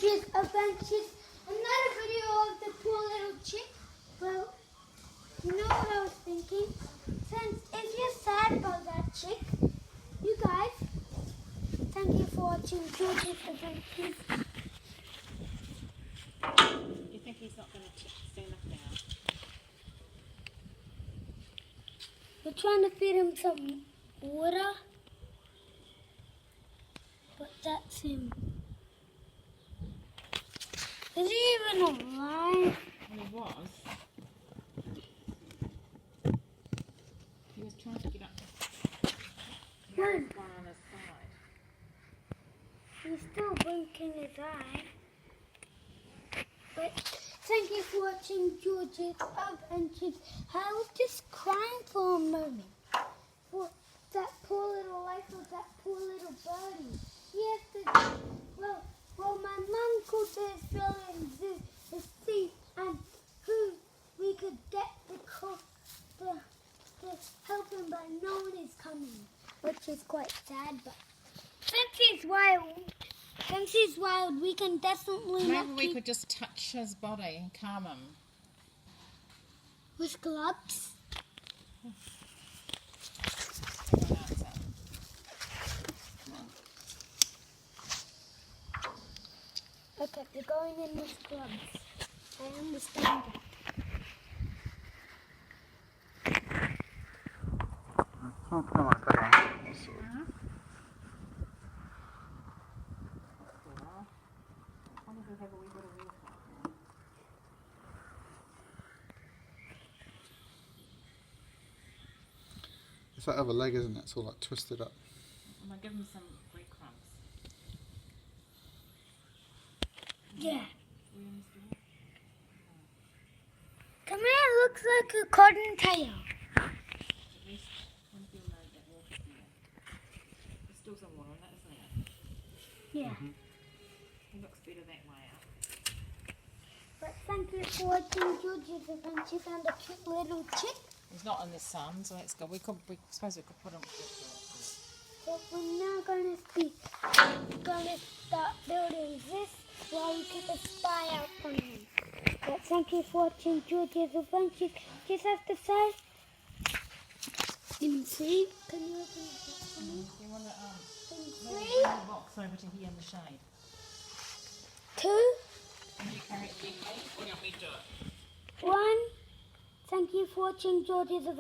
George's Adventures, another video of the poor little chick. Well, you know what I was thinking? Since if you're sad about that chick, you guys, thank you for watching George's Adventures. You think he's not going to stand up now? We're trying to feed him some water, but that's him. Is he even alive? Well, he was. He was trying to get up. One. One on his side. He's still blinking his eye. But thank you for watching George's Adventures. I was just crying for a moment. For that poor little life of that poor little birdie. Yesterday, well, my mum called this building the sea, and who we could get to help him, but no one is coming, which is quite sad. But since he's wild, we can definitely Maybe not we keep could just touch his body and calm him. with gloves. He won't answer. Okay, you're going in with gloves. I understand that. It's that other leg, isn't it? It's all like twisted up. I'm going to give him some breadcrumbs. Yeah. Come here, looks like a cottontail. At least one of you know that water's there. There's still some water in it, isn't there? Yeah. He looks better that way up. But thank you for watching George's Adventures and a cute little chick. He's not in the sun, so that's good. We suppose we could put him. But we're now going to start building this while we keep a spy out on him. But thank you for watching George's Adventures. Just have to say, in three, can you open the box for me? You want to In bring three, the box over to here in the shade. 2, Can you carry it gently? Or do you want me to do it? 1. Thank you for watching George's Adventures.